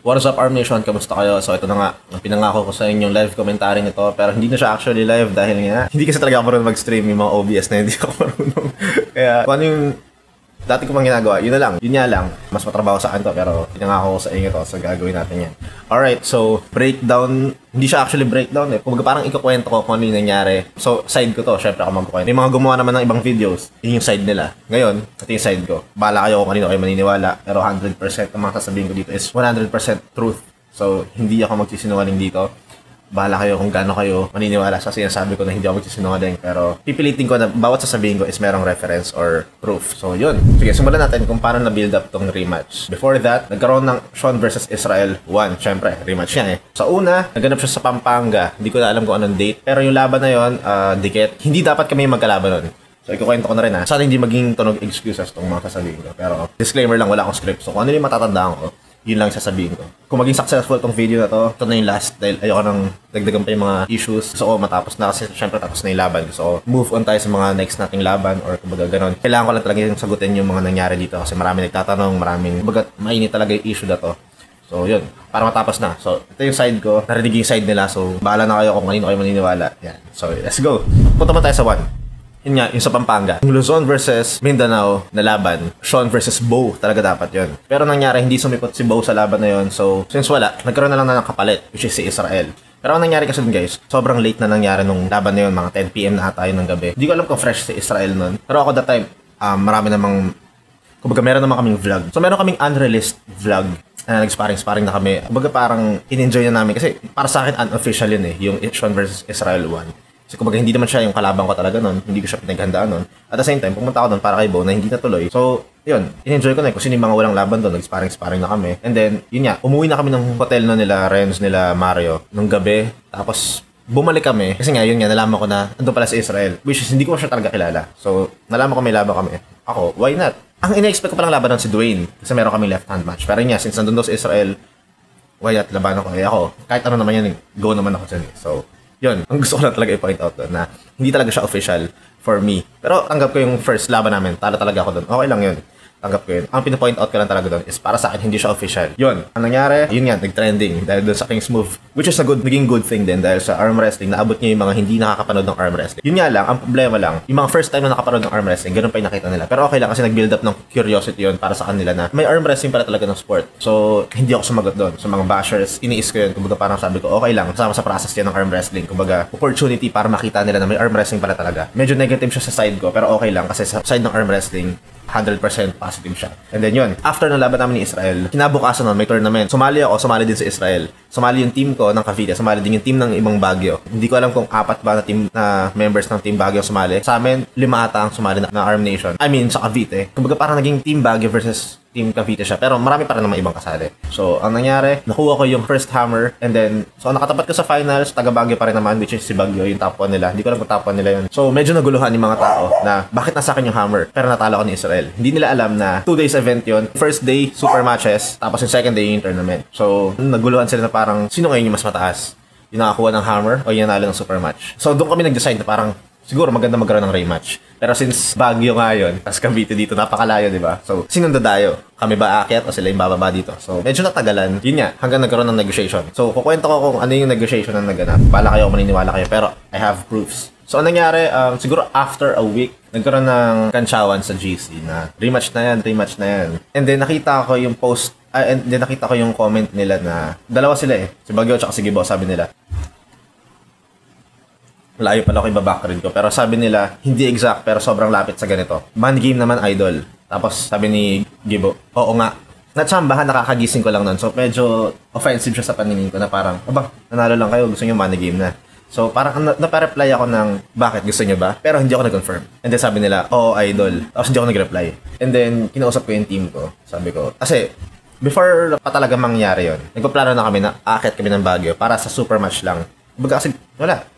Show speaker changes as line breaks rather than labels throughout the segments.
What is up, Arm Nation? Kamusta kayo? So ito na nga, ang pinangako ko sa inyong live commentary nito, pero hindi na siya actually live dahil nga hindi kasi talaga ako marunong mag-stream, yung mga OBS na hindi ako marunong. Kaya kung ano yung dati ko pang ginagawa, yun na lang. Yun nga lang, mas matrabaho sa akin to, pero pinangako ko sa inyo to, so gagawin natin yan. Alright, so breakdown, hindi siya actually breakdown eh. Kumbaga parang ikukwento ko kung ano yung nangyari. So side ko to, syempre ako magkukwento. Yung mga gumawa naman ng ibang videos, yun yung side nila. Ngayon, ito yung side ko. Bahala kayo kung kanino kayo maniniwala, pero 100% ang mga sasabihin ko dito is 100% truth. So hindi ako magsisinungaling dito. Bahala kayo kung gaano kayo maniniwala sa sinasabi ko na hindi ako magsisinungaling, pero pipilitin ko na bawat sasabihin ko is merong reference or proof. So yun. Sige, simulan natin kung paano na-build up tong rematch. Before that, nagkaroon ng Sean versus Israel 1. Syempre, rematch yan eh. Sa una, naganap siya sa Pampanga. Hindi ko na alam kung anong date. Pero yung laban na yun, dikit. Hindi dapat kami magkalaban nun. So, ikukwento ko na rin ha. Sana hindi maging tunog excuses tong mga sasabihin ko. Pero, disclaimer lang, wala akong script. So, kung ano yung matatandaan ko, yun lang sasabihin ko. Kung maging successful tong video na to, ito na yung last dahil ayoko nang dagdagan pa yung mga issues. Gusto ko matapos na kasi syempre tapos na yung laban. So, move on tayo sa mga next nating laban or kumbaga ganon. Kailangan ko lang talaga yung sagutin yung mga nangyari dito kasi marami nagtatanong, maraming kumbaga mainit talaga yung issue na to. So, yun. Para matapos na. So, ito yung side ko. Narinig yung side nila. So, bahala na kayo kung kanino kayo maniniwala. Yan. So, let's go. Punta mo tayo sa 1. Yun nga, yung sa Pampanga. Yung Luzon versus Mindanao na laban, Sean versus Bo, talaga dapat yun. Pero nangyari, hindi sumipot si Bo sa laban na yun. So, since wala, nagkaroon na lang na ng kapalit, which is si Israel. Pero ang nangyari kasi dun guys, sobrang late na nangyari nung laban na yun, mga 10 PM na ata yun ng gabi. Hindi ko alam kung fresh si Israel nun. Pero ako that time, marami namang, kumbaga meron naman kaming vlog. So, meron kaming unreleased vlog. Nag-sparring na kami. Kumbaga parang in-enjoy na namin kasi para sa akin unofficial yun eh, yung Sean versus Israel 1. Kasi kumbaga hindi naman siya yung kalaban ko talaga nun, hindi ko siya pinaghandaan nun. At the same time, pumunta ako doon para kay Bo na hindi natuloy. So, yun, in-enjoy ko na eh, kung sino yung mga walang laban doon, nag-sparring na kami. And then, yun nga, umuwi na kami ng hotel na nila Renz, nila Mario, nung gabi. Tapos, bumalik kami. Kasi nga, yun nga, nalaman ko na andun pala si Israel. Which is, hindi ko siya talaga kilala. So, nalaman ko may laban kami. Ako, why not? Ang ina-expect ko palang laban nun si Dwayne. Kasi meron kami left-hand match. Pero yun nga, since nandun doon si Israel, why not, laban ako. Eh ako, kahit ano naman yan, go naman ako dyan eh. So, yun, ang gusto ko lang talaga i-point out doon na hindi talaga siya official for me. Pero tanggap ko yung first laban namin. Talo talaga ako doon. Okay lang yun. Tanggap ko yun. Ang pinapoint out ko lang talaga doon is para sa akin hindi siya official. Yun. Ang nangyari, yun nga, nag-trending dahil doon sa King's Move. Which is naging good thing din dahil sa arm wrestling, naabot niya yung mga hindi nakakapanood ng arm wrestling. Yun nga lang, ang problema lang, yung mga first time na nakapanood ng arm wrestling, ganun pa yung nakita nila. Pero okay lang kasi nag-build up ng curiosity yun para sa kanila na may arm wrestling pala talaga ng sport. So, hindi ako sumagot doon. So, mga bashers, iniis ko yun. Kumbaga parang sabi ko, okay lang, kasama sa process yan ng arm wrestling. Kumbaga, opportunity para makita nila na may arm wrestling pala talaga. Medyo negative siya sa side ko, pero okay lang kasi sa side ng arm wrestling, 100% positive siya. And then yun, after ng laban namin ni Israel, kinabukasan nun, may tournament. Sumali ako, sumali din sa Israel. Sumali yung team ko ng Cavite, sumali din yung team ng ibang Baguio. Hindi ko alam kung 4 ba na team na members ng team Baguio sumali. Sa amin, 5 ata ang sumali na Arm Nation. I mean, sa Cavite. Kumbaga parang naging team Baguio versus team Cavite siya. Pero marami pa rin naman ibang kasali. So, ang nangyari, nakuha ko yung first hammer. And then, so nakatapat ko sa finals, taga Baguio pa rin naman, which is si Baguio, yung top 1 nila. Hindi ko alam kung top 1 nila yun. So, medyo naguluhan yung mga tao na bakit nasa akin yung hammer. Pero natalo ko ni Israel. Hindi nila alam na 2 days event yun. First day, super matches. Tapos yung second day, yung tournament. So, naguluhan sila na parang, sino ngayon yung mas mataas? Yung nakakuha ng hammer o yung nanalo ng super match? So, doon kami nag-decide na parang, siguro maganda magkaroon ng rematch. Pero since Baguio nga yun, tas Cavite dito, napakalayo, di ba? So, sinong dadayo? Kami ba aakyat o sila yung bababa dito? So, medyo natagalan. Yun nga, hanggang nagkaroon ng negotiation. So, kukwento ko kung ano yung negotiation na naganap. Bala kayo, maniniwala kayo, pero I have proofs. So, ang nangyari, siguro after a week, nagkaroon ng kantsawan sa GC na rematch na yan. And then, nakita ko yung post, and then nakita ko yung comment nila na, dalawa sila eh. Si Baguio at si Gibo, sabi nila, layo pala ako ibabackread ko. Pero sabi nila, hindi exact pero sobrang lapit sa ganito. Man game naman, idol. Tapos sabi ni Gibo, oo nga. Natsambahan, nakakagising ko lang nun. So medyo offensive siya sa paningin ko na parang, aba, nanalo lang kayo, gusto nyo money game na. So parang napareply ako ng, bakit gusto nyo ba? Pero hindi ako nag-confirm. And then sabi nila, oo, idol. Tapos hindi ako nag-reply. And then kinausap ko yung team ko. Sabi ko, kasi before pa talaga mangyari yun, nagpaplano na kami na aakit kami ng Baguio para sa super match lang. Baga kasi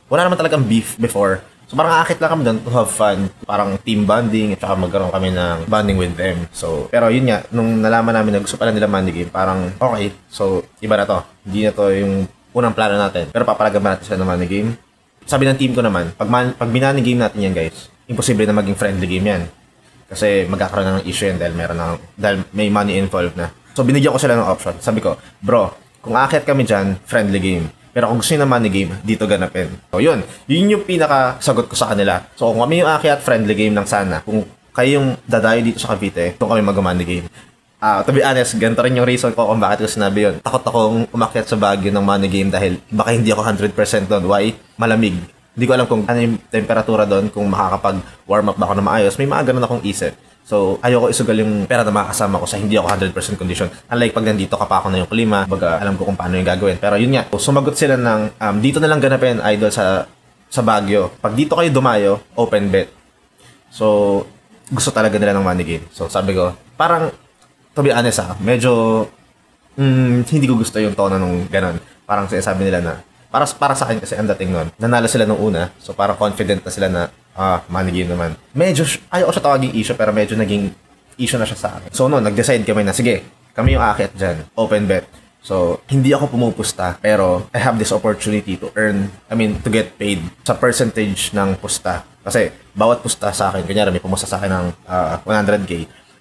wala naman talagang beef before. So parang aakit lang kami doon to have fun. Parang team bonding at saka magkaroon kami ng bonding with them. So, pero yun nga, nung nalaman namin na gusto pala nila money game, parang okay, so iba na to. Hindi na to yung unang plano natin. Pero papalagaman natin sila ng money game. Sabi ng team ko naman, pag binani game natin yan guys, imposible na maging friendly game yan. Kasi magkakaroon na ng issue yan dahil may money involved na. So binigyan ko sila ng option. Sabi ko, bro, kung aakyat kami dyan, friendly game. Pero kung gusto nyo na money game, dito ganapin. So yun yung pinaka-sagot ko sa kanila. So kung kami yung aakyat, friendly game lang sana. Kung kayo yung dadayo dito sa Cavite, kung kami mag-money game. To be honest, ganito rin yung reason ko kung bakit ko sinabi yun. Takot akong umakyat sa Baguio ng money game dahil baka hindi ako 100% doon. Why? Malamig. Hindi ko alam kung ano yung temperatura doon, kung makakapag-warm up ba ako na maayos. May mga ganun akong isip. So, ayoko isugal yung pera na makakasama ko sa hindi ako 100% condition. Unlike pag nandito ka pa ako na yung klima, baga alam ko kung paano yung gagawin. Pero yun nga, sumagot sila ng dito na lang ganapin, idol, sa Baguio. Pag dito kayo dumayo, open bet. So, gusto talaga nila ng money game. So, sabi ko, parang to be honest medyo hindi ko gusto yung tono nung ganun. Parang sinasabi nila na para sa akin kasi ang dating nun, nanalo sila nung una, so parang confident na sila na money game naman. Medyo ayaw ko siya tawaging issue pero medyo naging issue na siya sa akin. So nag-decide kami na sige, kami yung aakyat dyan, open bet. So hindi ako pumupusta pero I have this opportunity to to get paid sa percentage ng pusta. Kasi bawat pusta sa akin, kunyari may pumusta sa akin ng 100k,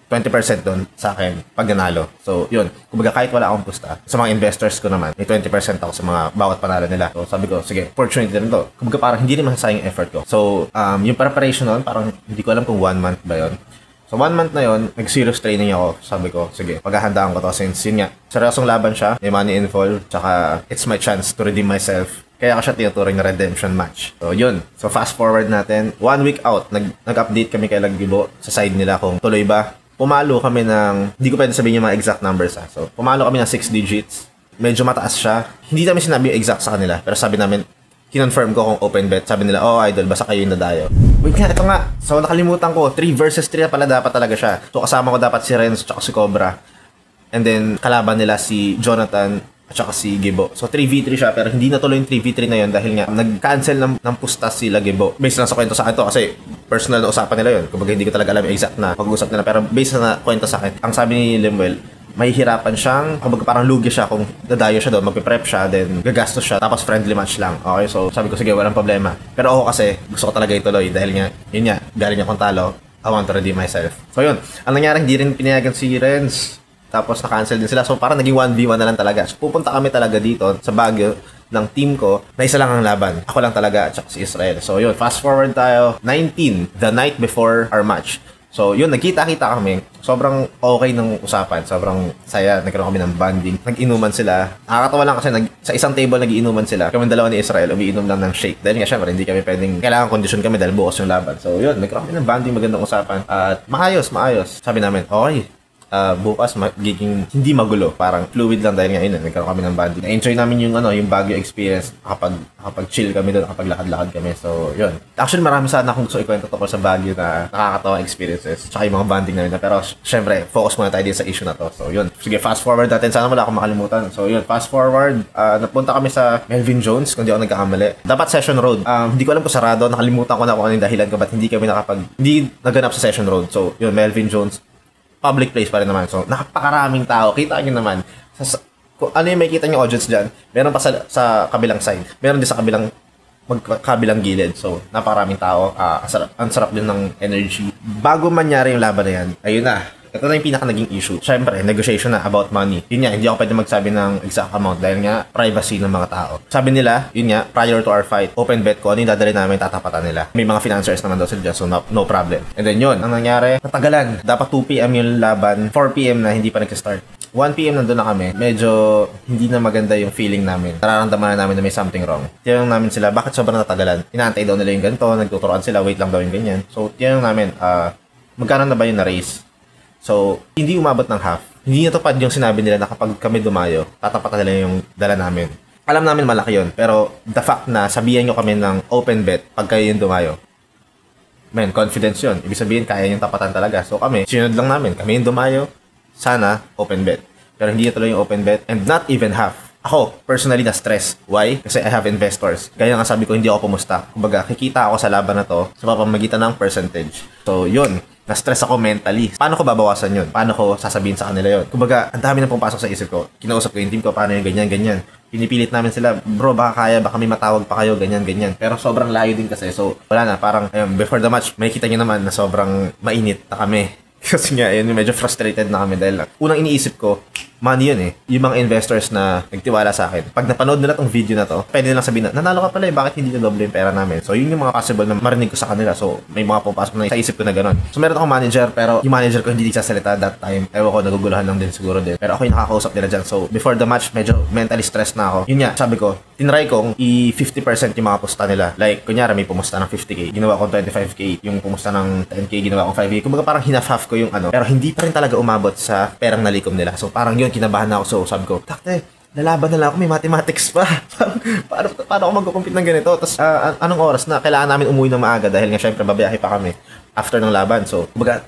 20% doon sa akin pag nanalo. So, yun. Kumbaga kahit wala akong pusta, sa mga investors ko naman, may 20% ako sa mga bawat panalo nila. So, sabi ko, sige, opportunity rin to. Kumbaga parang hindi rin masasayang effort ko. So, yung preparation noon, parang hindi ko alam kung 1 month ba yun. So, 1 month na yun, nag-serious training ako. Sabi ko, sige, paghahandaan ko to since yun nga, seryosong laban siya, may money involved, tsaka it's my chance to redeem myself. Kaya ako siya tinuturing na redemption match. So, yun. So, fast forward natin. 1 week out, nag-update kami kay Lagibo sa side nila kung tuloy ba. Pumalo kami ng, hindi ko pwede sabihin yung mga exact numbers So, pumalo kami ng 6 digits. Medyo mataas siya. Hindi namin sinabi yung exact sa kanila. Pero sabi namin, kinonfirm ko kung open bet. Sabi nila, idol, basta kayo yung nadayo. Wait nga, ito nga. So, nakalimutan ko. 3 versus 3 na pala dapat talaga siya. So, kasama ko dapat si Renz at si Cobra. And then, kalaban nila si Jonathan at saka si Gibo. So 3v3 siya pero hindi natuloy yung 3v3 na yun dahil nga nag-cancel ng pusta sila Gibo. Based lang sa kwento sa akin to kasi personal na usapan nila yun. Kumbaga hindi ko talaga alam yung exact na pag-usap nila pero based na kwento sa akin, ang sabi ni Lemuel, mahihirapan siyang, kumbaga parang lugi siya kung dadayo siya doon, magpe-prep siya, then gagastos siya, tapos friendly match lang. Okay, so sabi ko sige, walang problema. Pero ako kasi gusto ko talaga ituloy dahil nga, yun nga, galing akong talo, I want to redeem myself. So yun, ang nangyari hindi rin pinayagan si Renz. Tapos na-cancel din sila. So parang naging 1v1 na lang talaga. So pupunta kami talaga dito sa Baguio ng team ko na isa lang ang laban. Ako lang talaga at saka si Israel. So yun, fast forward tayo. 19, the night before our match. So yun, nagkita-kita kami. Sobrang okay ng usapan. Sobrang saya. Nagkaroon kami ng bonding. Nag-inuman sila. Nakakatawa lang kasi sa isang table nag-iinuman sila. Kami dalawa ni Israel, umiinom lang ng shake. Dahil nga syempre, hindi kami pwedeng kailangan kondisyon kami dahil bukas yung laban. So yun, nagkaroon kami ng bonding, magandang usapan. At maayos. Sabi namin, okay. Bukas magiging hindi magulo, parang fluid lang dahil nga yun, nagkaroon kami ng bonding. Na-enjoy namin yung Baguio experience, kapag chill kami doon, kapag lakad-lakad kami. So, yun. Actually, marami sana akong gusto ikwento tungkol sa Baguio na nakakatawa experiences, tsaka yung mga bonding namin. Pero, syempre, focus muna tayo din sa issue na to. So, yun. Sige, fast forward natin. Sana wala akong makalimutan. So, yun. Fast forward. Napunta kami sa Melvin Jones, kung di ako nagkakamali. Dapat Session Road. Hindi ko alam kung sarado. Nakalimutan ko na kung ano yung dahilan ko ba't hindi naganap sa Session Road. So, yun. Melvin Jones. Public place pa rin naman. So, napakaraming tao. Kita nyo naman. Kung ano yung makikita nyo audience dyan, meron pa sa kabilang side. Meron din sa kabilang gilid. So, napakaraming tao. Ang sarap din ng energy. Bago manyari yung laban na yan, ayun na. Ito na yung pinaka naging issue. Siyempre, negotiation na about money. Yun nga, hindi ako pwede magsabi ng exact amount dahil nga, privacy ng mga tao. Sabi nila, yun nga, prior to our fight, open bet ko, ano yung dadali namin, tatapatan nila. May mga financiers naman daw sila dyan, so no problem. And then yun, ang nangyari, natagalan. Dapat 2 p.m. yung laban, 4 p.m. na hindi pa nag-start. 1 p.m. nandun na kami, medyo hindi na maganda yung feeling namin. Nararamdaman na namin na may something wrong. Tinanong namin sila, bakit sobrang natagalan? Inaantay daw nila yung ganito, nagtuturoan sila, wait lang daw yung ganyan. So, tinanong namin, magkano na ba yung na-raise? So, hindi umabot ng half. Hindi natupad yung sinabi nila na kapag kami dumayo, tatapatan nila yung dala namin. Alam namin malaki yun, pero the fact na sabihan nyo kami ng open bet pag kayo yung dumayo, man, confidence yun. Ibig sabihin, kaya yung tapatan talaga. So kami, sinunod lang namin. Kami yung dumayo, sana open bet. Pero hindi natuloy yung open bet and not even half. Ako, personally, na-stress. Why? Kasi I have investors. Kaya nga sabi ko, hindi ako pumusta. Kumbaga, kikita ako sa laban na to sa pamamagitan ng percentage. So, yun. Na-stress ako mentally. Paano ko babawasan yun? Paano ko sasabihin sa kanila yun? Kumbaga, ang dami na pumapasok sa isip ko. Kinausap ko yung team ko, paano yung ganyan. Pinipilit namin sila, bro, baka kaya, baka may matawag pa kayo, ganyan. Pero sobrang layo din kasi. So, wala na. Parang, ayun, before the match, may kita nyo naman na sobrang mainit na kami. Kasi nga, ayun, medyo frustrated na kami dahil unang iniisip ko, money yun eh. Yung mga investors na nagtiwala sa akin. Pag napanood nila tong video na to, pwede nilang sabihin na, nanalo ka pala eh, bakit hindi na doble yung pera namin? So, yun yung mga possible na marinig ko sa kanila. So, may mga pupasok na sa isip ko na gano'n. So, meron akong manager, pero yung manager ko hindi nagsasalita that time. Ewan ko, naguguluhan lang din siguro din. Pero ako yung nakakausap nila dyan. So, before the match, medyo mentally stressed na ako. Yun nga, sabi ko, tinry kong i-50% yung mga pusta nila. Like, kunyara, may pumusta ng 50k, ginawa ko 25k. Yung pumusta ng 10k, ginawa ko 5k. Kumbaga parang hinaf-half ko yung ano. Pero hindi pa rin talaga umabot sa perang nalikom nila. So, parang yun, kinabahan na ako. So, sabi ko, takte, lalaban na lang ako, may mathematics pa. paano ako mag-compete ng ganito? Tapos, anong oras na? Kailangan namin umuwi ng maaga dahil nga syempre babiyahe pa kami after ng laban. So, kumbaga,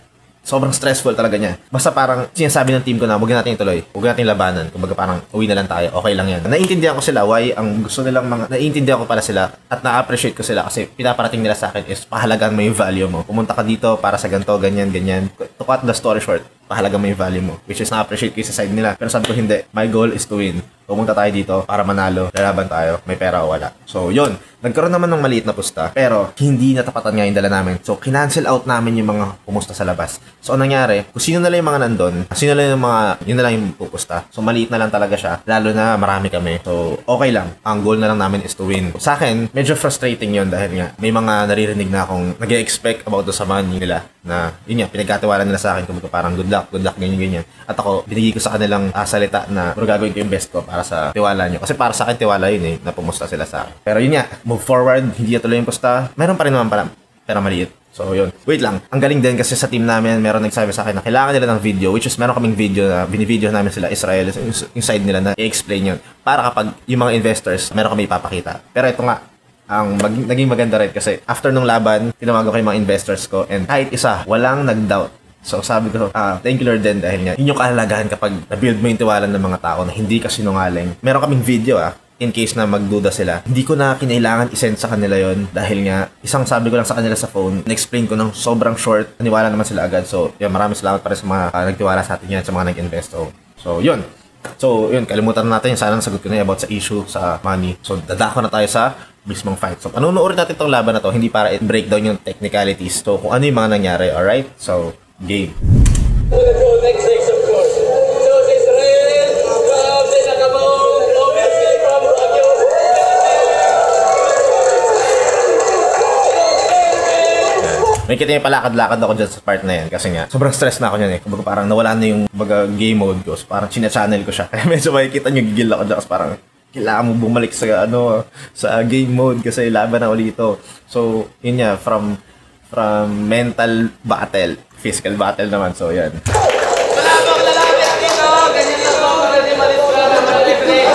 sobrang stressful talaga niya. Basta parang sinasabi ng team ko na huwag natin ituloy. Huwag natin labanan. Kumbaga parang uwi na lang tayo. Okay lang yan. Naiintindihan ko sila why ang gusto nilang mga... Naiintindihan ko pala sila at na-appreciate ko sila kasi pinaparating nila sa akin is pahalagaan mo yung value mo. Pumunta ka dito para sa ganito, ganyan, ganyan. To cut the story short, pahalaga mo yung value mo. Which is na-appreciate ko sa side nila. Pero sabi ko hindi. My goal is to win. Pumunta tayo dito para manalo. Lalaban tayo. May pera o wala. So, yun. Nagkaroon naman ng maliit na pusta. Pero, hindi natapatan nga yung dala namin. So, kinancel out namin yung mga pumusta sa labas. So, anong nangyari? Kung sino na lang yung mga nandun, sino na lang yung mga, yun na lang yung pupusta. So, maliit na lang talaga siya. Lalo na marami kami. So, okay lang. Ang goal na lang namin is to win. Sa akin, medyo frustrating yun dahil nga, may mga naririnig na akong nag-expect about sa money nila na, yun nga, pinagkatiwala nila sa akin. Kumbaga parang good luck, ganyan, ganyan. At ako, binigay ko sa kanilang salita na, pero gagawin ko yung best ko para sa tiwala nyo. Kasi para sa akin, tiwala yun eh, na pumusta sila sa akin. Pero yun nga, move forward, hindi na tuloy yung pusta. Meron pa rin naman pala, pero maliit. So, yun. Wait lang. Ang galing din kasi sa team namin, meron nagsabi sa akin na kailangan nila ng video, which is meron kaming video na binivideo namin sila, Israel, yung side nila na i-explain yun. Para kapag yung mga investors, meron kami ipapakita. Pero ito nga, ang naging maganda rin kasi after nung laban, tinawagan ko yung mga investors ko and kahit isa, walang nag-doubt. So sabi ko, thank you Lord din dahil nga, yun yung kahalagahan kapag na-build mo yung tiwala ng mga tao na hindi ka sinungaling. Meron kaming video in case na magduda sila. Hindi ko na kinailangan isend sa kanila yon dahil nga, isang sabi ko lang sa kanila sa phone, na-explain ko ng sobrang short, naniwala naman sila agad. So, yun, maraming salamat pa rin sa mga nagtiwala sa atin yan, sa mga nag-invest. So, yun. So, yun, kalimutan na natin. Sana nasagot ko na about sa issue, sa money. So, dadako na tayo sa mismong fight. So, panunuorin natin itong laban na to, hindi para i-breakdown yung technicalities. So, kung ano yung mga nangyari, alright? So, game.
Next, of course. So, Israel, from Sinagabong, obviously from Baguio.
May kita yung palakad-lakad ako dyan sa part na yan kasi nga, sobrang stress na ako niyan eh. Kumbaga parang nawala na yung game mode ko. So, parang china-channel ko siya. Kaya medyo makikita nyo gigil ako dyan kasi parang kailangan mo bumalik sa sa game mode kasi laban na ulit ito. So, yun nga, from mental battle, physical battle naman. So, yan.
Wala bang lalapit dito? Ganyan na po. Hindi malis ka ng mga referee.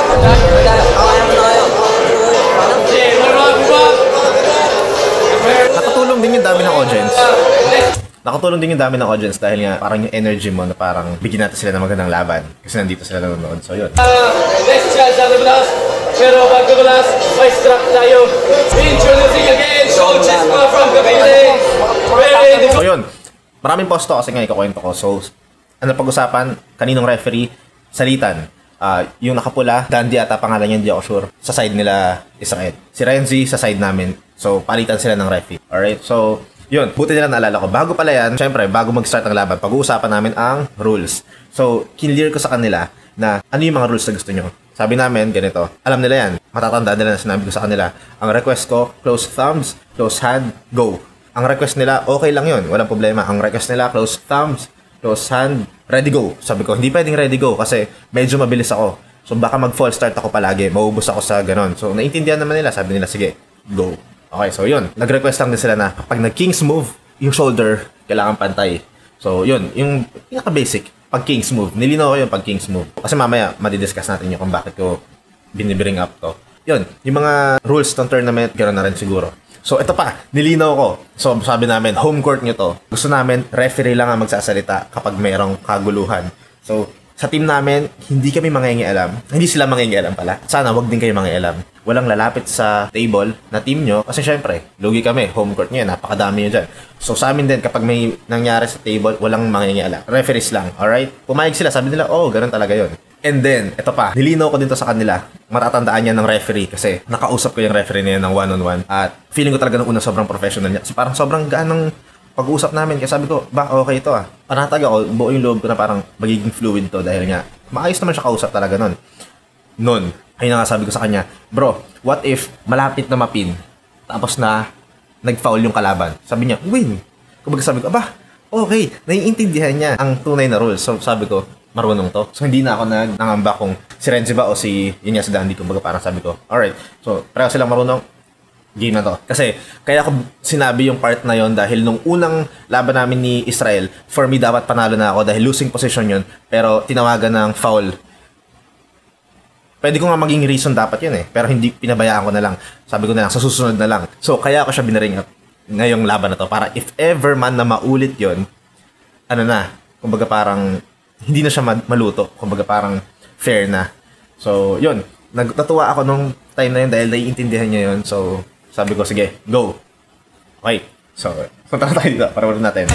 Nakatulong din yung dami ng audience. Nakatulong din yung dami ng audience dahil nga parang yung energy mo na parang bigyan natin sila ng magandang laban kasi nandito sila nanonood. So, yun.
Next chance at the blast. Pero bago blast, may struck tayo. Introducing again, Coaches from Cavite.
So, yun. Maraming posto kasi nga ikukwento ko. So, ano pag-usapan? Kaninong referee? Salitan. Yung nakapula, Dandy ata pangalan niya, hindi ako sure. Sa side nila, Israel. Si Renzi sa side namin. So, palitan sila ng referee. Alright? So, yun. Buti nila naalala ko. Bago pala yan, syempre, bago mag-start ang laban, pag-uusapan namin ang rules. So, kinlear ko sa kanila na ano yung mga rules na gusto nyo. Sabi namin, ganito. Alam nila yan. Matatanda nila na sinabi ko sa kanila. Ang request ko, close thumbs, close hand, go. Ang request nila, okay lang yun. Walang problema. Ang request nila, close thumbs, close hand, ready go. Sabi ko, hindi pwedeng ready go kasi medyo mabilis ako. So baka mag-fall start ako palagi. Maubos ako sa ganon. So naintindihan naman nila. Sabi nila, sige, go. Okay, so yun. Nag-request lang din sila na kapag nag-king's move, yung shoulder, kailangan pantay. So yun, yung pinaka-basic, pag-king's move. Nilinaw ko yung pag-king's move. Kasi mamaya, madidiscuss natin yung kung bakit ko binibring up to. Yun, yung mga rules ng tournament, gano'n na rin siguro. So, ito pa, nilinaw ko. So, sabi namin, home court nyo to. Gusto namin, referee lang ang magsasalita kapag mayroong kaguluhan. So, sa team namin, hindi kami mangingialam. Hindi sila mangingialam pala. Sana, wag din kayo mangingialam. Walang lalapit sa table na team nyo. Kasi syempre, lugi kami. Home court nyo, napakadami nyo dyan. So, sa amin din, kapag may nangyari sa table, walang mangingialam. Referees lang, alright? Pumayag sila, sabi nila, oh, ganun talaga yon. And then, ito pa, nilinaw ko dito sa kanila. Matatandaan niya ng referee kasi nakausap ko yung referee niya ng one-on-one. At feeling ko talaga nung una sobrang professional niya. So parang sobrang gaan ng pag-uusap namin. Kaya sabi ko, okay ito ah. Panatag ako, buo yung loob ko na parang magiging fluid to dahil nga maayos naman siya kausap talaga nun. Ayun nga sabi ko sa kanya, bro, what if malapit na mapin, tapos na nag-foul yung kalaban? Sabi niya, win. Kumbaga sabi ko, okay, naiintindihan niya ang tunay na rules. So sabi ko, marunong to. So hindi na ako nangamba kung si Renzi ba o si yun nga si Dandy. Kumbaga parang sabi ko, alright, so pareho silang marunong, game na to. Kasi kaya ko sinabi yung part na yon dahil nung unang laban namin ni Israel, for me dapat panalo na ako dahil losing position yun, pero tinawagan ng foul. Pwede ko nga maging reason dapat yun pero hindi, pinabayaan ko na lang. Sabi ko na lang, sa susunod na lang. So kaya ako siya binaring up ngayong laban na to para if ever man na maulit yun, kumbaga parang hindi na siya maluto. Kumbaga parang fair na. So yun, nagtatuwa ako nung time na yun dahil naiintindihan niya yun. So sabi ko, sige, go. Okay, so punta na tayo dito para wala natin.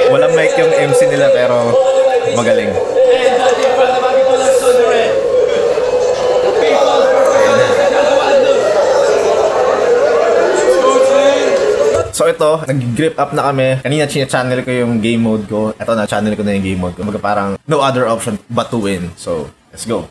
Walang mic yung MC nila pero magaling. So ito, nag-grip up na kami. Kanina channel ko yung game mode ko. Ito na, channel ko na yung game mode ko. Kumbaga parang no other option but to win. So, let's go.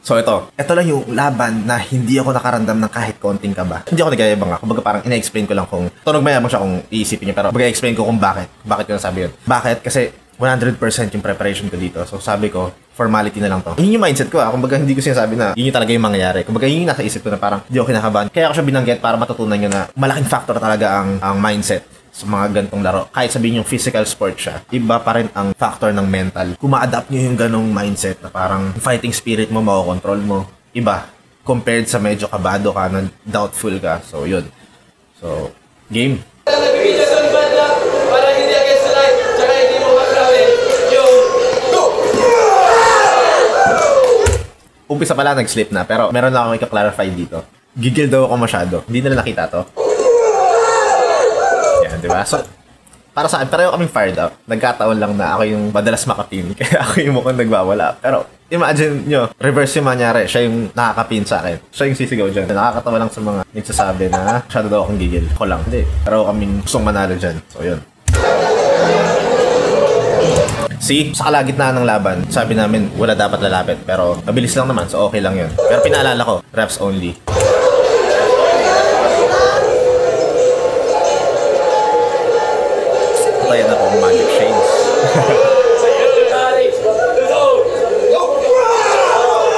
So ito lang yung laban na hindi ako nakaramdam ng kahit konting kaba. Hindi ako nagayabang ako. Kumbaga parang ina-explain ko lang kung tunog mayabang siya kung iisipin niyo. Pero mag-explain ko kung bakit ko nasabi yun. Bakit? Kasi 100% yung preparation ko dito. So sabi ko, formality na lang to. Yun yung mindset ko Kumbaga hindi ko sinasabi na yun yung talaga yung mangyayari. Kumbaga yun yung nasa isip ko na parang hindi ako kinakabahan. Kaya ako siya binanggit para matutunan nyo na malaking factor talaga ang mindset sa mga gantong laro. Kahit sabihin yung physical sport siya, iba pa rin ang factor ng mental. Kung ma-adapt nyo yung ganong mindset na parang fighting spirit mo, makokontrol mo, iba. Compared sa medyo kabado ka, na doubtful ka. So yun. So, game. Umpisa pala nag-slip na, pero meron na akong i-clarify dito. Gigil daw ako masyado. Hindi nila nakita to. Yan, di ba? So, para sa akin, pareho kaming fired up. Nagkataon lang na ako yung madalas makapin. Kaya ako yung mukhang nagbawala. Pero, imagine nyo, reverse yung mangyari. Siya yung nakakapin sa akin. Siya yung sisigaw dyan. Nakakatawa lang sa mga nagsasabi na masyado daw akong gigil. Ako lang. Hindi. Pero kaming gustong manalo dyan. So, yun. See, sa kalagitnaan ng laban, sabi namin wala dapat lalapit. Pero mabilis lang naman, so okay lang yun. Pero pinaalala ko, reps only. Patayan ako, magic shades.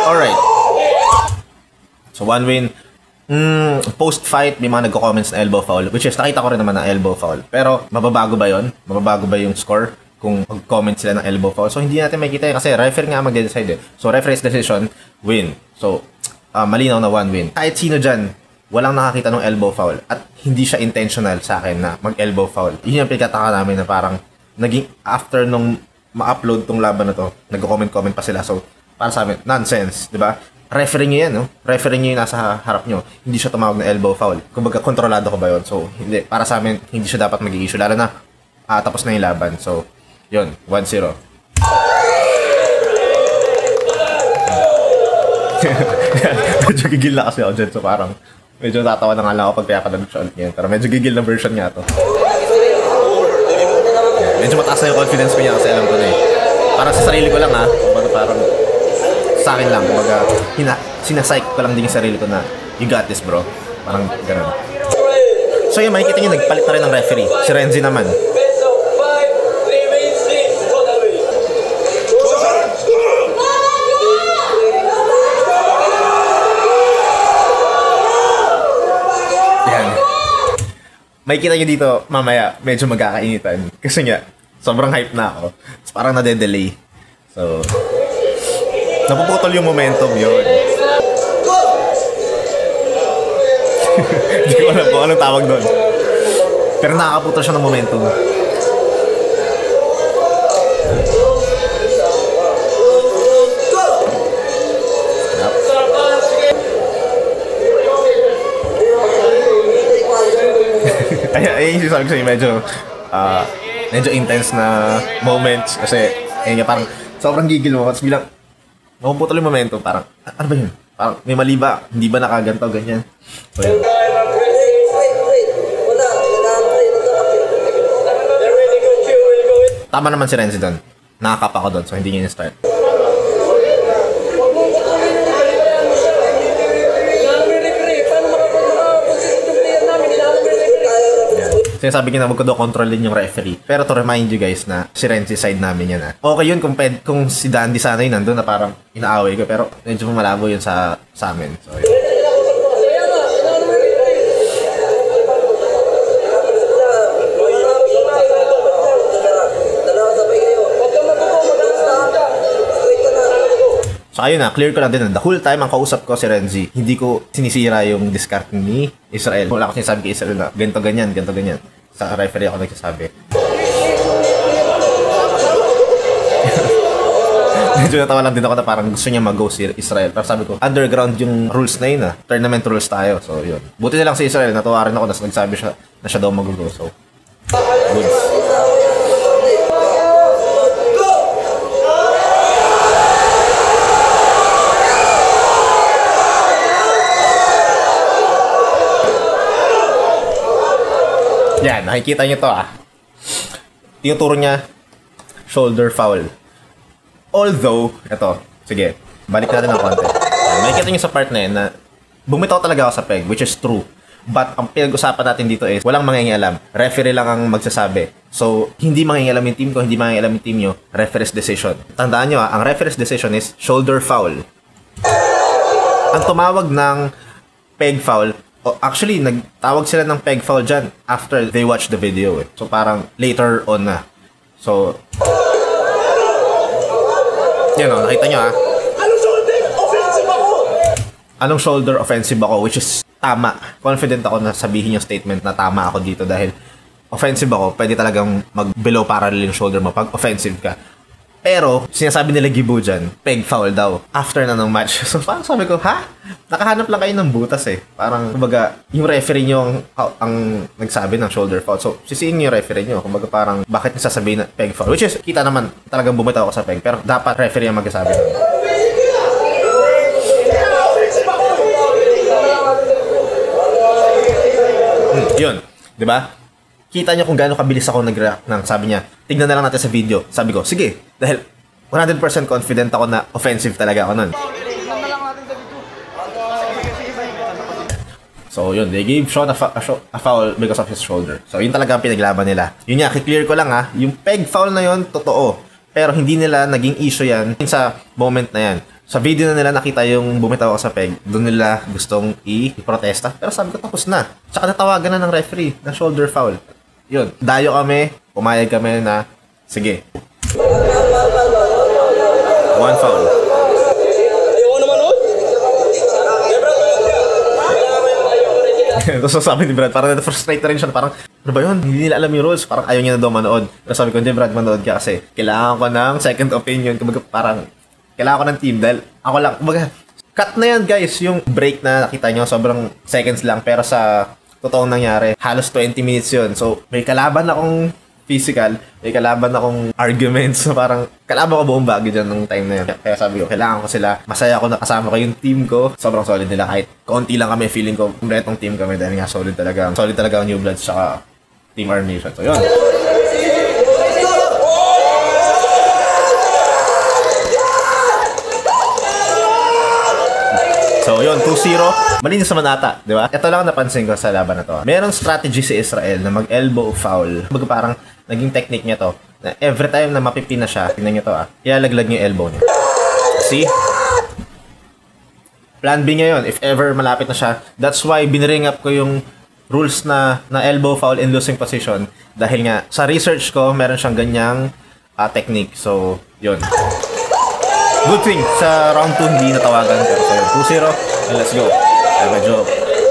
Alright. So one win. Post-fight, may mga nagko-comments na elbow foul. Which is, nakita ko rin naman na elbow foul. Pero, mababago ba yun? Mababago ba yung score? Kung mag-comment sila ng elbow foul. So, hindi natin makikita kasi referee nga mag-decide So, referee's decision, win. So, malinaw na one win. Kahit sino dyan, walang nakakita ng elbow foul. At hindi siya intentional sa akin na mag-elbow foul. Yun yung pinagkataka namin na parang naging after nung ma-upload tong laban na to, nag-comment pa sila. So, para sa amin, nonsense, di ba? Referee nyo yan, no? Referee nyo yung nasa harap nyo. Hindi siya tumawag na elbow foul. Kumbaga, kontrolado ko ba yun? So, hindi. Para sa amin, hindi siya dapat mag-i-issue. Lalo na, tapos na yung laban. So, yun, 1-0. Medyo gigil na kasi ako dyan. So parang, medyo tatawa na nga lang ako pag pinapanood siya ulit ngayon. Pero medyo gigil na version nga to. Medyo mataas na yung confidence ko niya kasi alam ko na Parang sa sarili ko lang Kumbaga parang, sa akin lang. Kumbaga, sinasike ko lang din yung sarili ko na, you got this bro. Parang gano'n. So yun, makikita nyo, nagpalit na rin ng referee. Si Renzi naman. Makikita nyo dito, mamaya, medyo magkakainitan. Kasi nga, sobrang hype na ako. So, parang nade-delay. So, napuputol yung momentum yun. Hindi ko alam kung anong tawag doon. Pero nakakaputol siya ng momentum. Ayun yung sasabi ko sa'yo, medyo medyo intense na moments kasi ayun nga, parang sobrang gigil mo tapos bilang mapuputol yung momentum, parang ano ba yun? Parang may mali ba? Hindi ba nakaganto ganyan? So yun. Tama naman si Renzi doon. Nakakap ako doon so hindi niya start. Sinasabi niya na wag ko daw kontrolin yung referee. Pero to remind you guys na si Renzi side namin yan. Okay yun kung si Dandy sana yun nandun na parang inaaway ko. Pero medyo malabo yun sa amin. So yun. So ayun na, clear ko lang din. The whole time ang kausap ko si Renzi, hindi ko sinisira yung discard ni Israel. Wala ko sinasabi kay Israel na ganito ganyan. Sa referee ako nagsasabi. Medyo natawa lang din ako na parang gusto niya mag-go si Israel. Pero sabi ko, underground yung rules na yun Tournament rules tayo. So yun. Buti na lang si Israel, natuwa rin ako na nagsabi siya na siya daw mag-go. So, good. Yan, nakikita nyo to tinuturo niya shoulder foul. Although, eto, sige, balik natin ng konti. Makikita nyo sa part na yun na bumitaw talaga ako sa peg, which is true. But ang pinag-usapan natin dito is walang mangingialam. Referee lang ang magsasabi. So, hindi mangingialam yung team ko, hindi mangingialam yung team nyo. Referee's decision. Tandaan nyo ang referee's decision is shoulder foul. Ang tumawag ng peg foul, actually, nagtawag sila ng peg foul dyan after they watch the video. So, parang later on na. So, yan nakita nyo Anong shoulder offensive ako? Which is tama. Confident ako na sabihin yung statement na tama ako dito dahil offensive ako. Pwede talagang mag-below parallel yung shoulder mo pag offensive ka. Pero, sinasabi nila Gibu dyan, peg foul daw. After na ng match. So, parang sabi ko, nakahanap lang kayo ng butas Parang, kumbaga, yung referee nyo ang nagsabi ng shoulder foul. So, sisiin nyo yung referee nyo. Kumbaga, parang, bakit nasasabihin na peg foul? Which is, kita naman, talagang bumitaw ako sa peg. Pero, dapat referee ang magsasabi nun. Yun. Diba? Kita nyo kung gaano kabilis ako nag-react ng sabi niya, tignan na lang natin sa video. Sabi ko, sige. Dahil 100% confident ako na offensive talaga ako nun. So yun, they gave Sean a foul because of his shoulder. So yun talaga ang pinaglaban nila. Yun nga, kiklear ko lang yung peg foul na yun, totoo. Pero hindi nila naging issue yan sa moment na yan. Sa video na nila nakita yung bumitaw ako sa peg, doon nila gustong i-protesta. Pero sabi ko, tapos na. Tsaka natawagan na ng referee ng shoulder foul. Yun, dayo kami, pumayag kami na, sige. One foul.
Ayaw naman
So sabi ni Brad, parang na-frustrate na rin siya. Parang, ano ba yun? Hindi nila alam yung rules. Parang ayaw niya na daw manood. Pero sabi ko, hindi Brad, manood ka kasi kailangan ko ng second opinion. Kumbaga parang, kailangan ko ng team dahil ako lang, kumbaga, cut na yan guys. Yung break na nakita nyo, sobrang seconds lang. Pero sa totoong nangyari, halos 20 minutes yun. So, may kalaban akong physical, may kalaban akong arguments. So, parang kalaban ko buong bagay dyan ng time na yun. Kaya sabi ko, kailangan ko sila. Masaya ako na kasama ko yung team ko. Sobrang solid nila. Kahit konti lang kami, feeling ko, kumpletong team kami. Dahil nga, solid talaga. Solid talaga ang New Bloods tsaka Team Our Nation. So, yun. So, yun, 2-0. Malinis naman ata, di ba? Ito lang napansin ko sa laban na to. Merong strategy si Israel na mag-elbow foul. Baga parang naging technique niya to. Na every time na mapipin na siya, tingnan niyo to ilalaglag niya yung elbow niya. See? Plan B niya yun. If ever malapit na siya. That's why biniring up ko yung rules na elbow foul in losing position. Dahil nga, sa research ko, meron siyang ganyang technique. So, yun. Good thing, sa round 2 hindi natawagan ko. So, 2-0, and let's go. Medyo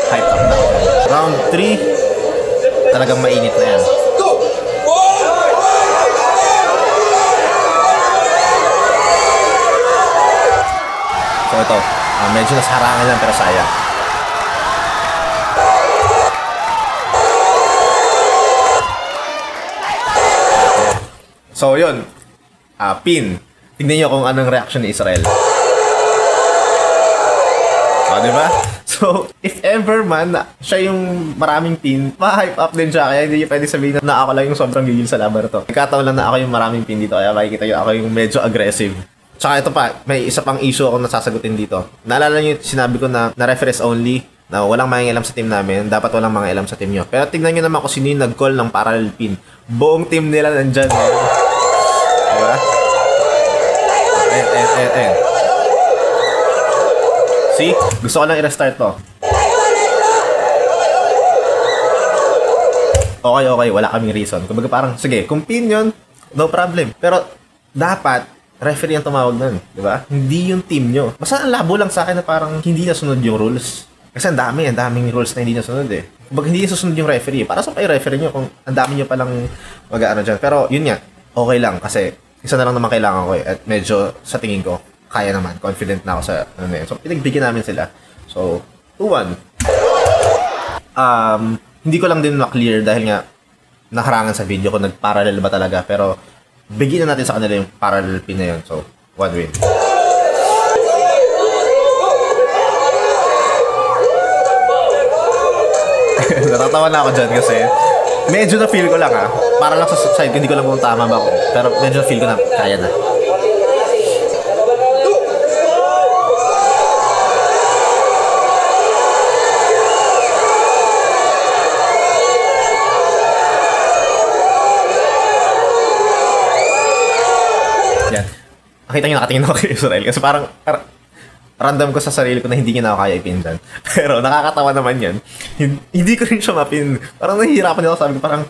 hype up na. Round 3, talagang mainit na yan. So, ito. Medyo nasaharangan lang pero sayang. So, yun. Pin. Tignan nyo kung anong reaction ni Israel. Diba? So, if ever man, siya yung maraming pin, ma-hype up din siya. Kaya hindi pwede sabihin na ako lang yung sobrang gigil sa laban na to. Nagkataon lang na ako yung maraming pin dito. Kaya makikita nyo ako yung medyo aggressive. Tsaka ito pa, may isa pang issue ako nasasagutin dito. Naalala nyo sinabi ko na referees only, na walang mangingialam sa team namin, dapat walang mangingialam sa team nyo. Pero tignan nyo naman kung sino yung nag-call ng parallel pin. Buong team nila nandyan. Diba? Ayan. See? Gusto ko lang i-restart to. Okay. Wala kaming reason. Kumbaga parang, sige, kung pin yun, no problem. Pero, dapat, referee ang tumawag nun. Diba? Hindi yung team nyo. Basta ang labo lang sa akin na parang hindi nasunod yung rules. Kasi ang daming rules na hindi nasunod eh. Kumbaga hindi susunod yung referee. Para sa kayo referee nyo kung ang dami nyo palang mag-ano dyan. Pero, yun nga, okay lang. Kasi, isa na lang naman kailangan ko eh. At medyo, sa tingin ko, kaya naman. Confident na ako sa ano na yun. So, pinagbigyan namin sila. So, 2-1. Hindi ko lang din ma-clear dahil nga nakarangan sa video ko nag-parallel ba talaga. Pero, bigyan na natin sa kanila yung parallel pin na yun. So, 1 win. Natatawa na ako dyan kasi medyo na-feel ko lang para lang sa side ko, hindi ko lang kung tama ba ako. Pero medyo na-feel ko na kaya na. Nakita nyo nakatingin ako kay Israel kasi parang random ko sa sarili ko na hindi niya na ako kaya ipin dyan. Pero nakakatawa naman yan. Hindi ko rin siya mapin. Parang nahihirapan ako, sabi ko parang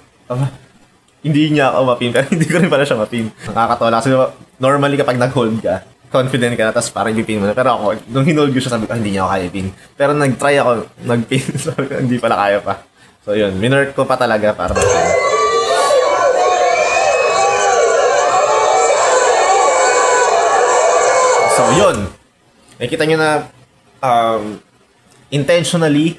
hindi niya ako mapin pero hindi ko rin pala siya mapin. Nakakatawa kasi normally kapag nag-hold ka, confident ka na tapos parang ipin mo na. Pero ako, nung hinold ko siya sabi ko hindi niya ako kaya ipin. Pero nag-try ako, nag-pin. Sabi ko hindi pala kaya pa. So yun, minort ko pa talaga para mapin. So, yun. Nakikita nyo na intentionally,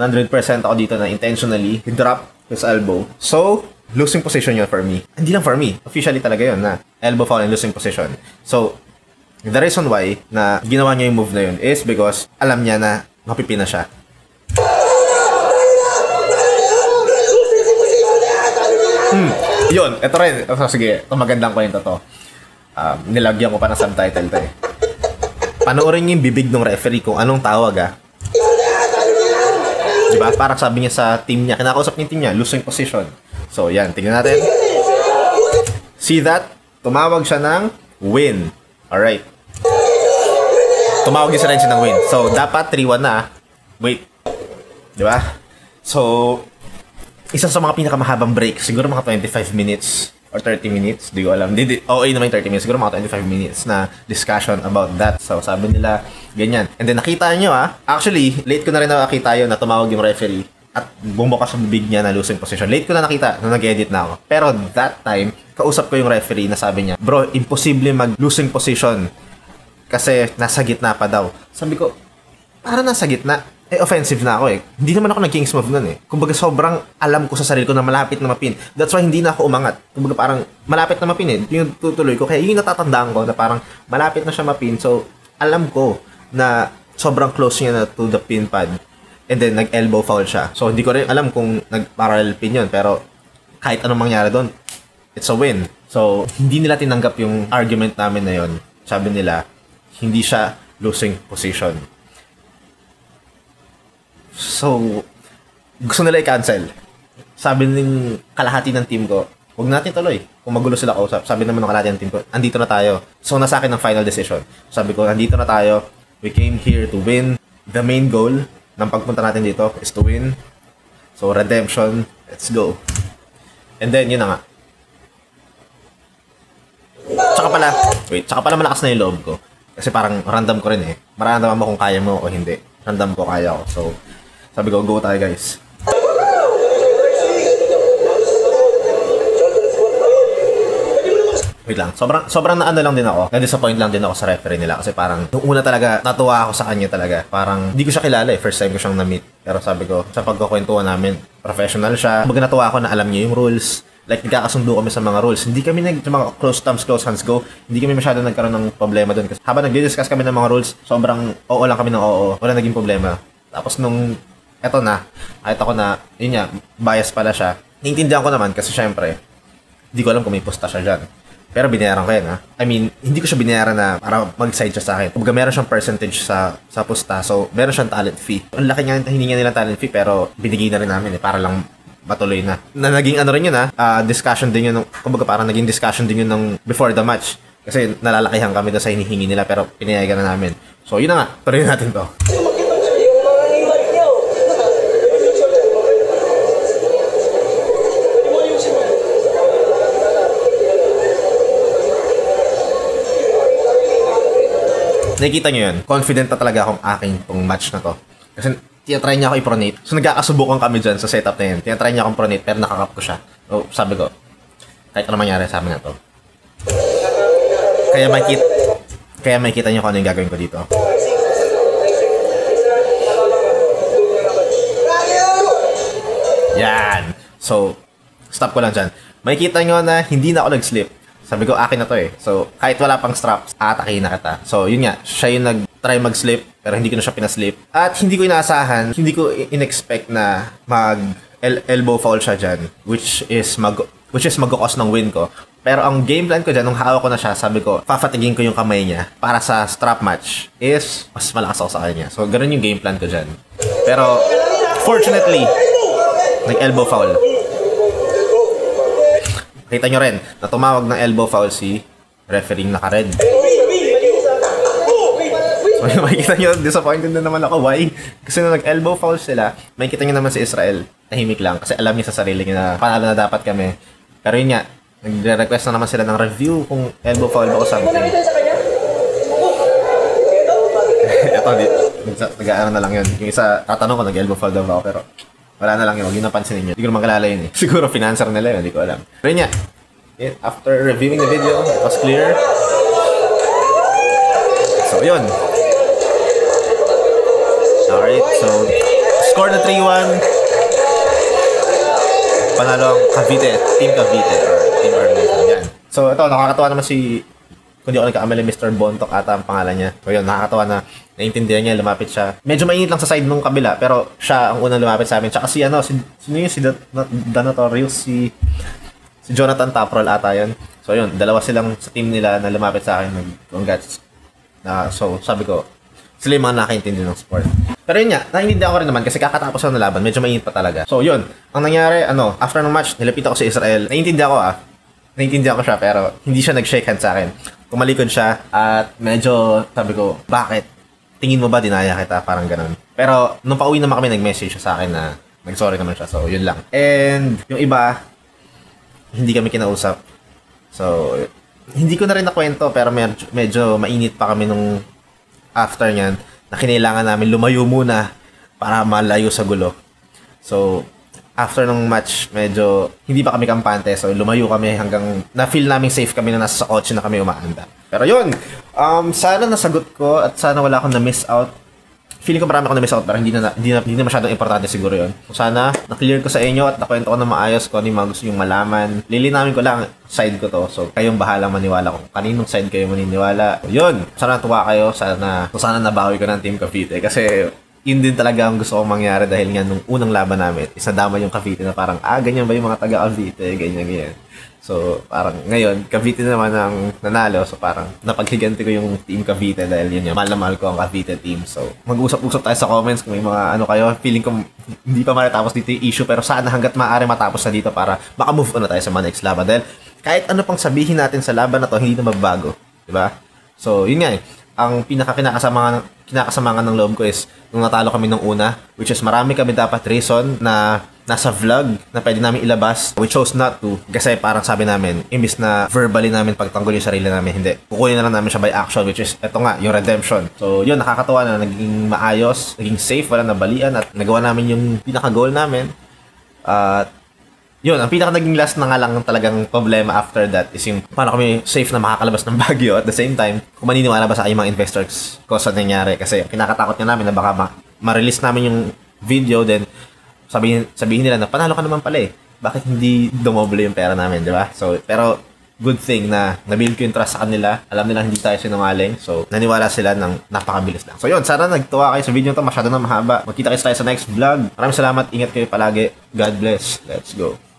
100% ako dito na intentionally, he dropped his elbow. So, losing position yun for me. Hindi lang for me. Officially talaga yun na elbow foul and losing position. So, the reason why na ginawa niya yung move na yun is because alam niya na mapipina siya. Yun. Ito rin. Sige, ito magandang kwento to. Nilagyan ko pa ng subtitle to eh. Panoorin niyo yung bibig ng referee kung anong tawag Diba? Parang sabi niya sa team niya, kinakausap niya yung team niya, losing position. So yan, tingnan natin. See that? Tumawag siya ng win. Alright. Tumawag din siya ng win. So dapat 3-1 na. Wait. Diba? So, isa sa mga pinakamahabang break, siguro mga 25 minutes. Or 30 minutes, di ko alam. OA naman yung 30 minutes. Siguro mga 25 minutes na discussion about that. So, sabi nila, ganyan. And then, nakita nyo actually, late ko na rin nakakita yun na tumawag yung referee at bumukas sa bibig niya na losing position. Late ko na nakita nung nag-edit na ako. Pero that time, kausap ko yung referee na sabi niya, bro, imposible mag-losing position kasi nasa gitna pa daw. Sabi ko, para nasa gitna? Offensive na ako Hindi naman ako nag-kings move nun Kumbaga sobrang alam ko sa sarili ko na malapit na mapin. That's why hindi na ako umangat. Kumbaga parang malapit na mapin Yung tutuloy ko. Kaya yung natatandaan ko na parang malapit na siya mapin. So, alam ko na sobrang close niya na to the pin pad. And then, nag-elbow foul siya. So, hindi ko rin alam kung nag-parallel pin yun. Pero, kahit anong mangyari doon, it's a win. So, hindi nila tinanggap yung argument namin na yun. Sabi nila, hindi siya losing position. So, gusto nila i-cancel. Sabi ng kalahati ng team ko, huwag natin tuloy. Kung magulo sila kausap, sabi naman ng kalahati ng team ko, andito na tayo. So, nasa akin ang final decision. Sabi ko, andito na tayo. We came here to win. The main goal ng pagpunta natin dito is to win. So, redemption. Let's go. And then, yun na nga. Tsaka pala malakas na yung loob ko. Kasi parang random ko rin Maramdaman mo kung kaya mo o hindi. Random ko, kaya ko. So, sabi ko, go tayo guys. Wait lang, sobrang na ano lang din ako. Na-disappoint lang din ako sa referee nila. Kasi parang, nung una talaga, natuwa ako sa kanya talaga. Parang, hindi ko siya kilala First time ko siyang na-meet. Pero sabi ko, sa pagkukwentuhan namin, professional siya. Baga natuwa ako na alam niya yung rules. Like, nagkakasundo kami sa mga rules. Hindi kami sa mga close thumbs, close hands go. Hindi kami masyado nagkaroon ng problema doon. Kasi habang nag-discuss kami ng mga rules, sobrang oo lang kami ng oo. Wala naging problema. Tapos nung, eto na, kahit ako na, yun nga, bias pala siya. Naiintindihan ko naman kasi syempre, hindi ko alam kung may pusta siya dyan. Pero binayaran ko yan, ha? I mean, hindi ko siya binayaran na para mag-side siya sa akin. Kumbaga, meron siyang percentage sa pusta. So, meron siyang talent fee. Ang laki nga hininga nilang talent fee, pero binigay na rin namin para lang matuloy na. Naging ano rin yun, ha? Discussion din yun. Kumbaga, parang naging discussion din yun nung before the match. Kasi nalalakihan kami doon sa hinihingi nila, pero pinayagan na namin. So, yun na nga. Tuloy natin to. Nakikita nyo yun, confident na talaga akong aking tong match na to. Kasi tinatry niya ako i-pronate. So nagkakasubukan kami dyan sa setup na yun. Tinatry niya akong pronate pero nakakap ko siya. So sabi ko, kahit ano mangyari sa amin na to. Kaya makikita nyo kung ano yung gagawin ko dito. Yan! So, stop ko lang dyan. Makikita nyo na hindi na ako nag-slip. Sabi ko, akin na to eh. So, kahit wala pang straps, aatakin na kita. So, yun nga. Siya yung nag-try mag-slip, pero hindi ko na siya pinaslip. At hindi ko inaasahan, hindi ko in-expect na mag-elbow foul siya dyan, which is mag-cause ng win ko. Pero ang game plan ko dyan, nung hawak ko na siya, sabi ko, pafatigin ko yung kamay niya para sa strap match is mas malakas ako sa kanya. So, ganun yung game plan ko dyan. Pero, fortunately, nag-elbow foul. Kita nyo rin, na tumawag ng elbow foul si referee naka-red. So, makikita nyo, disappointed na naman ako. Why? Kasi nung nag-elbow foul sila, makikita nyo naman si Israel, tahimik lang. Kasi alam niya sa sarili niya na panalo na dapat kami. Pero yun nga, nagre-request na naman sila ng review kung elbow foul ba o something. Ito, nag-aaral na lang yun. Yung isa, tatanong ko, nag-elbow foul daw ba ako, pero wala na lang yun, huwag yun napansin ninyo. Hindi ko naman kalala yun eh. Siguro financer nila yun, hindi ko alam. Pero yun nga, after reviewing the video, it was clear. So yun. Alright, so score na 3-1. Panalo ang Cavite, Team Cavite, or Team Arlington. Yan. So ito, nakakatawa naman si, kung di ako nagkakamali, Mr. Bontok ata ang pangalan niya. So yun, nakakatawa na naintindihan niya, lumapit siya. Medyo mainit lang sa side nung kabila, pero siya ang unang lumapit sa amin. Tsaka si sino yun? Si Donatorius, si Jonathan Taprol ata yun. So yun, dalawa silang sa team nila na lumapit sa akin. Congrats. So sabi ko, sila yung mga nakaintindi ng sport. Pero yun nga, naiintindihan ko rin naman kasi kakatapos ako ng laban, medyo mainit pa talaga. So yun, ang nangyari, after ng match, nilapit ako si Israel. Naiintindihan ko siya, pero hindi siya nag-shake hand sa akin. Tumalikod siya at medyo sabi ko, bakit? Tingin mo ba dinaya kita? Parang ganun. Pero nung pauwi naman kami, nag-message siya sa akin na nag-sorry naman siya. So yun lang. And yung iba, hindi kami kinausap. So hindi ko na rin nakwento, pero medyo mainit pa kami nung after nyan na kinailangan namin lumayo muna para malayo sa gulo. So after ng match, medyo hindi pa kami kampante. So, lumayo kami hanggang na-feel namin safe kami na nasa sa kotse na kami umaanda. Pero yun, sana nasagot ko at sana wala akong na-miss out. Feeling ko marami akong na-miss out pero hindi na masyadong importante siguro yun. So, sana na-clear ko sa inyo at nakwento ko na maayos kung ano yung mga gusto yung malaman. Lilinawin ko lang side ko to. So, kayong bahalang maniwala kung kaninong side kayo maniniwala. So, yun, sana natuwa kayo. Sana nabawi ko ng Team Cavite kasi yun din talaga ang gusto kong mangyari dahil nga nung unang laban namin, isadama yung Cavite na parang, ganyan ba yung mga taga-Cavite, ganyan. So, parang ngayon, Cavite naman ang nanalo. So, parang napaghiganti ko yung Team Cavite dahil yun yung mahal na mahal ko ang Cavite team. So, mag-usap-usap tayo sa comments kung may mga ano kayo. Feeling ko hindi pa matatapos dito yung issue pero sana hanggat maaari matapos na dito para maka-move on na tayo sa mga next laban. Dahil kahit ano pang sabihin natin sa laban na to, hindi na magbago. Diba? So, yun nga ang kinakasama ng loob ko is nung natalo kami nung una, which is marami kami dapat reason na nasa vlog na pwede namin ilabas. We chose not to kasi parang sabi namin, imbis na verbally namin pagtanggol yung sarili namin, hindi. Kukunin na lang namin siya by action, which is eto nga, yung redemption. So yun, nakakatawa na naging maayos, naging safe, wala nabalian at nagawa namin yung pinaka-goal namin. At yun, ang pinaka naging last na nga lang talagang problema after that is yung paano kami safe na makakalabas ng Baguio at the same time, kung maniniwala ba sa aking mga investors ko sa nangyari. Kasi kinakatakot niya namin na baka ma-release namin yung video, then sabihin nila na panalo ka naman pala eh. bakit hindi dumoble yung pera namin, di ba? So, pero good thing na nabuild ko yung trust sa kanila. Alam nila hindi tayo sinungaling. So, naniwala sila ng napakabilis lang. So, yun. Sana nagtuwa kayo sa video to. Masyado na mahaba. Magkita kayo tayo sa next vlog. Maraming salamat. Ingat kayo palagi. God bless. Let's go.